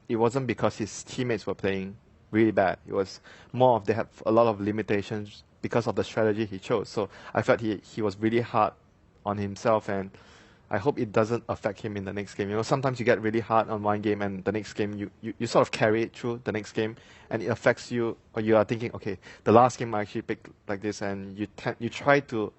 it wasn't because his teammates were playing really bad. It was more of they have a lot of limitations because of the strategy he chose. So I felt he was really hard on himself, and I hope it doesn't affect him in the next game. You know, sometimes you get really hard on one game, and the next game you sort of carry it through the next game, and it affects you, or you are thinking, okay, the last game I actually picked like this, and you try to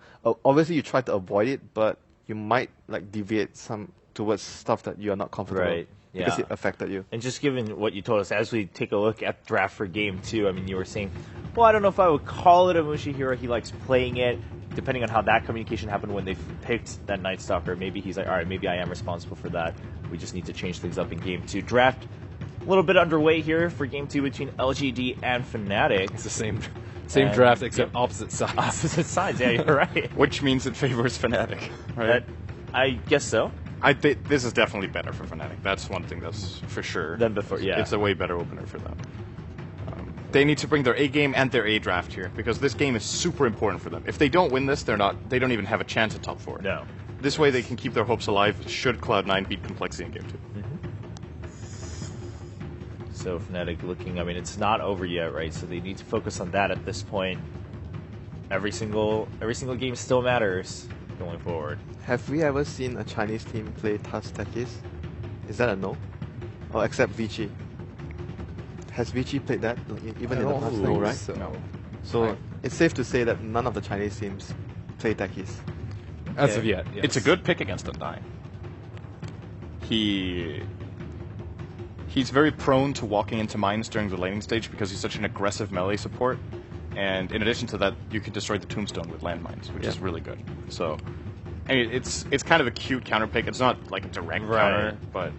obviously you try to avoid it, but you might like deviate some towards stuff that you are not comfortable Right. because Yeah. it affected you. And just given what you told us, as we take a look at draft for game 2, I mean, you were saying, well, I don't know if I would call it a Mushi hero. He likes playing it. Depending on how that communication happened when they picked that Night Stalker, maybe he's like, all right, maybe I am responsible for that. We just need to change things up in game 2. Draft a little bit underway here for game 2 between LGD and Fnatic. It's the same draft except opposite sides. Opposite sides, yeah, you're right. Which means it favors Fnatic, right? I guess so. This is definitely better for Fnatic. That's one thing that's for sure. Than before, yeah. It's a way better opener for them. They need to bring their A game and their A draft here because this game is super important for them. If they don't win this, they don't even have a chance at top 4. No. This way they can keep their hopes alive should Cloud9 beat Complexity in game 2. So Fnatic looking, I mean, it's not over yet, right? So they need to focus on that at this point. Every single game still matters going forward. Have we ever seen a Chinese team play TUS Techies? Is that a no? Or except Vici? Has Vici played that even in the past? No, right? So it's safe to say that none of the Chinese teams play Techies. As of yet, yes. It's a good pick against Undying. He's very prone to walking into mines during the laning stage because he's such an aggressive melee support. And in addition to that, you can destroy the tombstone with landmines, which is really good. So, I mean, it's kind of a cute counter pick. It's not like a direct counter, but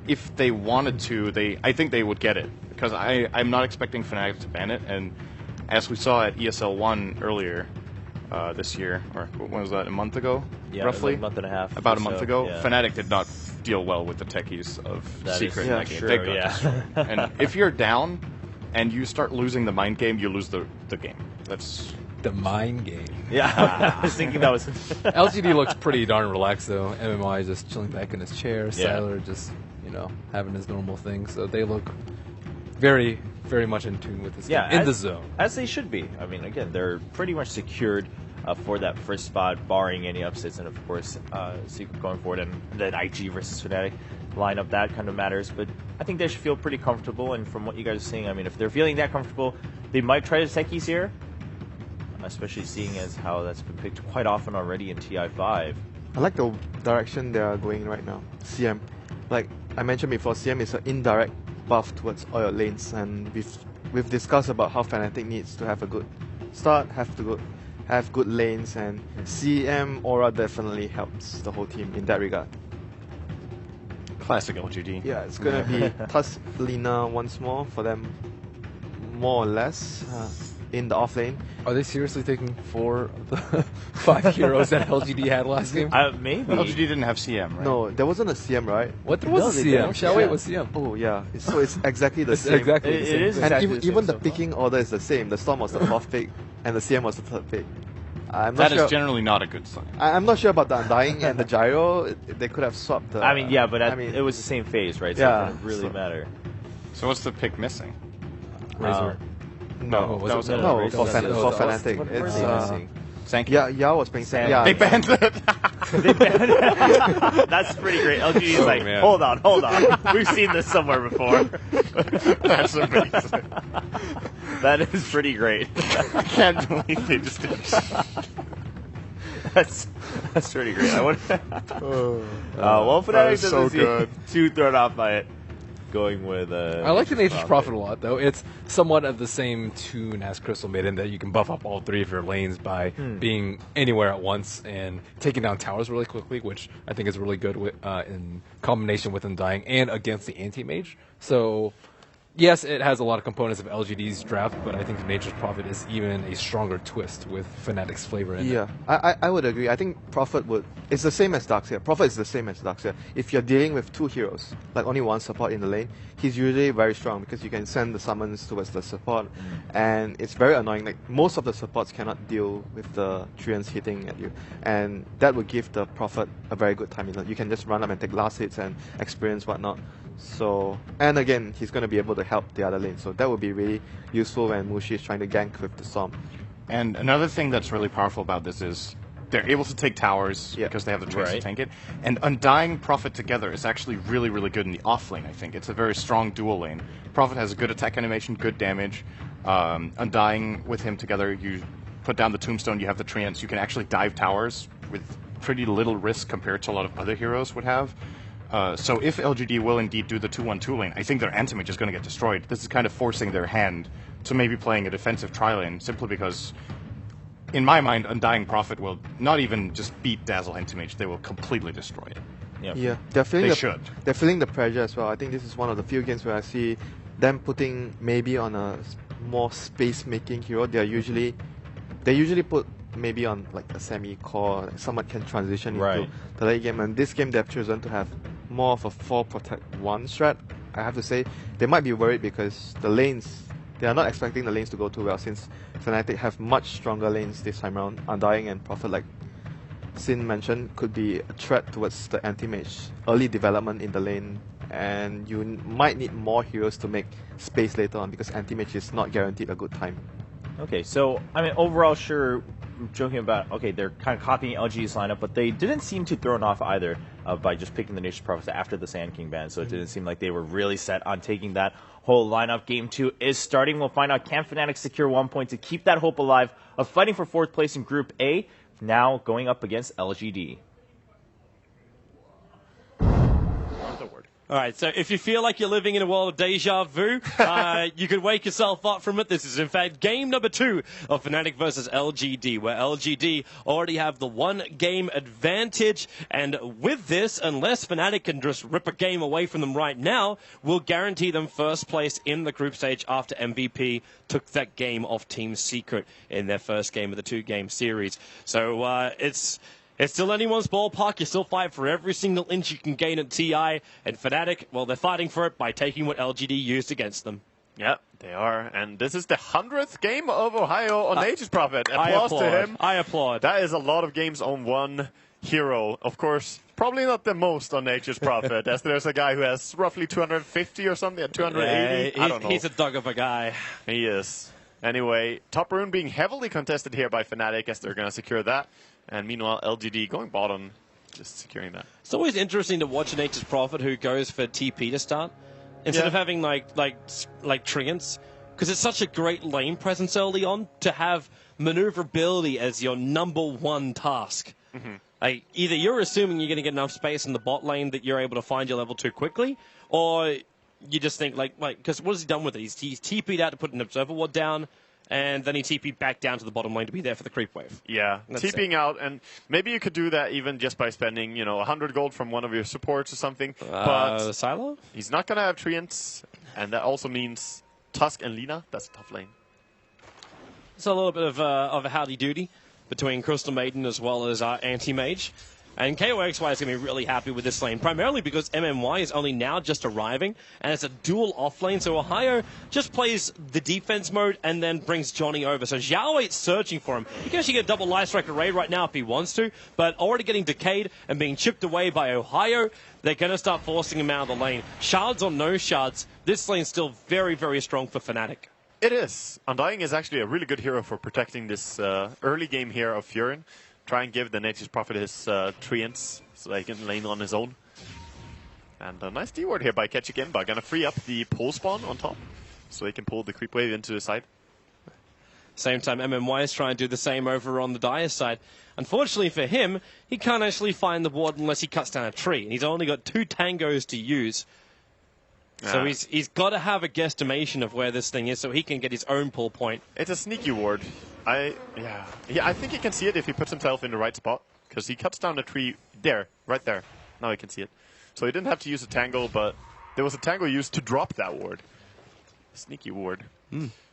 if they wanted to, I think they would get it. Because I'm not expecting Fnatic to ban it, and as we saw at ESL 1 earlier this year, or when was that, a month ago? Yeah, roughly? like a month and a half. About a month ago, yeah. Fnatic did not deal well with the techies of That Secret is in that game. true, They got yeah. destroyed. And if you're down and you start losing the mind game, you lose the game. That's the mind game. Yeah, I was thinking that was... LGD looks pretty darn relaxed, though. MMI just chilling back in his chair. Yeah. Siler just, having his normal thing. So they look very, very much in tune with this game. In the zone. As they should be. I mean, again, they're pretty much secured for that first spot, barring any upsets, and of course, Secret going forward, and then IG versus Fnatic lineup, that kind of matters. But I think they should feel pretty comfortable, and from what you guys are saying, I mean, if they're feeling that comfortable, they might try the techies here, especially seeing as how that's been picked quite often already in TI5. I like the direction they are going right now. CM, like I mentioned before, CM is an indirect buff towards all your lanes, and we've discussed about how Fnatic needs to have a good start, have good lanes, and CM Aura definitely helps the whole team in that regard. classic LGD. Yeah, it's gonna be TUS Lina once more for them, more or less, in the off lane. Are they seriously taking 4 of the 5 heroes that LGD had last game? Maybe. LGD didn't have CM, right? No, there wasn't a CM, right? What? There was a CM. Xiaowei was CM. Oh yeah, so it's exactly the same. Exactly. It is And exactly the even same the so picking order is the same. The Storm was the 4th pick, and the CM was the 3rd pick. I'm not That sure. is generally not a good sign. I'm not sure about the Undying and the Gyro. They could have swapped the... I mean, yeah, but I mean, it was the same phase, right? So Yeah, it didn't really so- matter. So what's the pick missing? Razor. no, was that it? was no, Razor. for Razor. Fnatic. What were It's they missing? Thank you. yeah, Yao was playing Sam. yeah. They banned it. That's pretty great. LGD is like, man. hold on. We've seen this somewhere before. That's amazing. That is pretty great. I can't believe they just did That's pretty great. I want. Well, that Fnatic is doesn't so seem good. too thrown off by it. Going with. I like the Nature's Prophet a lot, though. It's somewhat of the same tune as Crystal Maiden, that you can buff up all 3 of your lanes by being anywhere at once and taking down towers really quickly, which I think is really good in combination with Undying and against the anti-mage. So, yes, it has a lot of components of LGD's draft, but I think Nature's Prophet is even a stronger twist with Fnatic's flavor in it. Yeah, I would agree. I think Prophet would... It's the same as Darkseer. Prophet is the same as Darkseer. If you're dealing with 2 heroes, like only one support in the lane, he's usually very strong because you can send the summons towards the support, and it's very annoying. Like, most of the supports cannot deal with the Treants hitting at you, and that would give the Prophet a very good time. You can just run up and take last hits and experience whatnot. So, and again, he's going to be able to help the other lane. So that would be really useful when Mushi is trying to gank with the Storm. And another thing that's really powerful about this is they're able to take towers because they have the choice to tank it. And Undying Prophet together is actually really, really good in the off lane, I think. It's a very strong dual lane. Prophet has a good attack animation, good damage. Undying with him together, you put down the Tombstone, you have the Treants. You can actually dive towers with pretty little risk compared to a lot of other heroes would have. So if LGD will indeed do the 2-1-2 lane, I think their anti-mage is going to get destroyed. This is kind of forcing their hand to maybe playing a defensive tri-lane, simply because, in my mind, Undying Prophet will not even just beat Dazzle anti-mage, they will completely destroy it. Yeah, they're feeling They're feeling the pressure as well. I think this is one of the few games where I see them putting maybe on a more space-making hero. They usually put maybe on like a semi-core, like someone can transition into the late game. And this game they've chosen to have more of a 4 protect 1 strat. I have to say, they might be worried because the lanes, they are not expecting the lanes to go too well, since Fnatic have much stronger lanes this time around. Undying and Prophet, like Sin mentioned, could be a threat towards the anti-mage. Early development in the lane, and you might need more heroes to make space later on, because anti-mage is not guaranteed a good time. Okay, so, I mean, overall, sure, joking about, okay, they're kind of copying LG's lineup, but they didn't seem too thrown off either by just picking the Nature's Prophets after the Sand King ban, so it didn't seem like they were really set on taking that whole lineup. Game 2 is starting. We'll find out, can Fnatic secure 1 point to keep that hope alive of fighting for 4th place in Group A, now going up against LGD. All right, so if you feel like you're living in a world of deja vu, you could wake yourself up from it. This is, in fact, game number 2 of Fnatic versus LGD, where LGD already have the 1-game advantage. And with this, unless Fnatic can just rip a game away from them right now, will guarantee them 1st place in the group stage after MVP took that game off Team Secret in their first game of the 2-game series. So it's still anyone's ballpark. You still fight for every single inch you can gain at TI. And Fnatic, well, they're fighting for it by taking what LGD used against them. Yeah, they are. And this is the 100th game of Ohio on Nature's Prophet. Applause to him. I applaud. That is a lot of games on one hero. Of course, probably not the most on Nature's Prophet, as there's a guy who has roughly 250 or something, 280. I don't know. He's a dog of a guy. He is. Anyway, top rune being heavily contested here by Fnatic, as they're going to secure that. And meanwhile, LGD going bottom, just securing that. It's always interesting to watch Nature's Prophet who goes for TP to start, instead of having like Treants, because it's such a great lane presence early on to have maneuverability as your #1 task. Like, either you're assuming you're going to get enough space in the bot lane that you're able to find your level 2 quickly, or you just think, like, because what has he done with it? He's TP'd out to put an Observer Ward down, and then he TP'd back down to the bottom lane to be there for the creep wave. Yeah, TPing out, and maybe you could do that even just by spending, 100 gold from one of your supports or something. But Silo? He's not going to have Treants, and that also means Tusk and Lina. That's a tough lane. It's a little bit of a howdy-doody between Crystal Maiden as well as Anti-Mage. And KOXY is going to be really happy with this lane, primarily because MMY is only now just arriving, and it's a dual off-lane, so Ohio just plays the defense mode and then brings Johnny over. So Xiao Weight's searching for him. He can actually get a double Light Strike Array right now if he wants to, but already getting decayed and being chipped away by Ohio, they're going to start forcing him out of the lane. Shards or no shards, this lane's still very, very strong for Fnatic. It is. Undying is actually a really good hero for protecting this early game here of Furin. Try and give the Nature's Prophet his Treants so that he can lane on his own. And a nice D-ward here by Ketchikenba. Gonna free up the pull spawn on top so he can pull the creep wave into the side. Same time, MMY is trying to do the same over on the Dire side. Unfortunately for him, he can't actually find the ward unless he cuts down a tree. And he's only got 2 tangos to use. So he's got to have a guesstimation of where this thing is so he can get his own pull point. It's a sneaky ward. I think he can see it if he puts himself in the right spot, because he cuts down the tree there, right there. Now he can see it. So he didn't have to use a tangle, but there was a tangle used to drop that ward. Sneaky ward.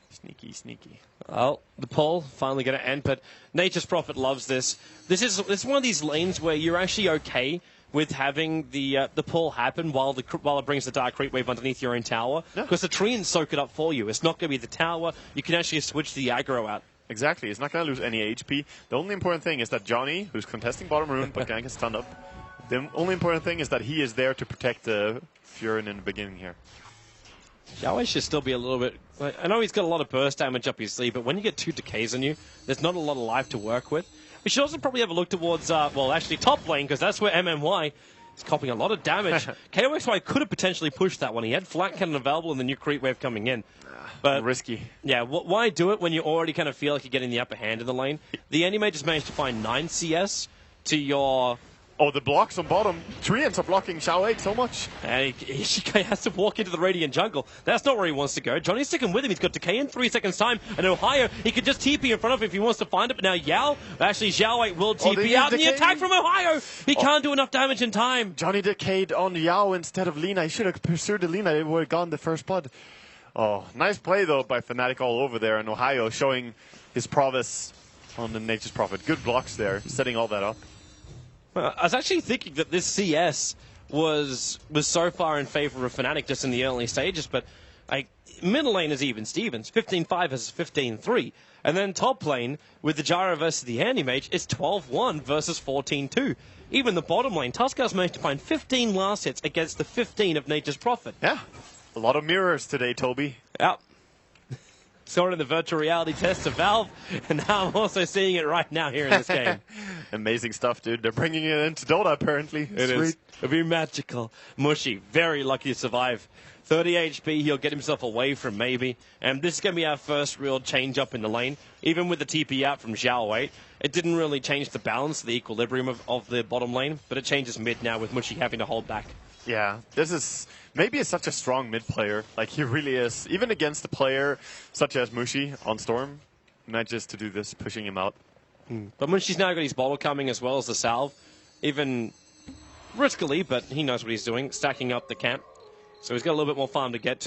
Sneaky, sneaky. Well, the pull finally going to end, but Nature's Prophet loves this. This is one of these lanes where you're actually okay with having the pull happen while it brings the Dark Creep Wave underneath your own tower, because the treants soak it up for you. It's not going to be the tower. You can actually switch the aggro out. Exactly. He's not going to lose any HP. The only important thing is that Johnny, who's contesting bottom rune, but getting his stun up, The only important thing is that he is there to protect Furin in the beginning here. Xiaowei should still be a little bit... I know he's got a lot of burst damage up his sleeve, but when you get 2 decays on you, there's not a lot of life to work with. We should also probably have a look towards, well, actually top lane, because that's where MMY is copying a lot of damage. KOXY could have potentially pushed that one. He had flat cannon available and the new creep wave coming in. But risky. Yeah, why do it when you already kind of feel like you're getting the upper hand in the lane? The Anime just managed to find 9 CS to your... Oh, the blocks on bottom. Treants are blocking Xiaowei so much. And he has to walk into the Radiant jungle. That's not where he wants to go. Johnny's sticking with him. He's got decay in 3 seconds time. And Ohio, he could just TP in front of him if he wants to find it. But now Xiaowei will TP out. And the attack from Ohio! He can't do enough damage in time. Johnny decayed on Yao instead of Lina. He should have pursued the Lina. It would have gone the first blood. Oh, nice play, though, by Fnatic all over there. And Ohio showing his prowess on the Nature's Prophet. Good blocks there, setting all that up. I was actually thinking that this CS was so far in favor of Fnatic just in the early stages, but middle lane is even Stevens, 15-5 versus 15-3. And then top lane, with the Gyro versus the Anti-Mage, it's 12-1 versus 14-2. Even the bottom lane, Tuskars managed to find 15 last hits against the 15 of Nature's Prophet. Yeah, a lot of mirrors today, Toby. Yep. Saw it in the virtual reality test of Valve, and now I'm also seeing it right now here in this game. Amazing stuff, dude. They're bringing it into Dota, apparently. It is. It'll be magical. Mushy, very lucky to survive. 30 HP, he'll get himself away from maybe. And this is going to be our first real change up in the lane. Even with the TP out from Xiaowei, it didn't really change the balance, the equilibrium of the bottom lane, but it changes mid now with Mushy having to hold back. Yeah, this is maybe such a strong mid player. Like, he really is. Even against a player such as Mushi on Storm, manages to do this, pushing him out. But Mushi's now got his bottle coming as well as the salve. Even riskily, but he knows what he's doing, stacking up the camp. So he's got a little bit more farm to get to.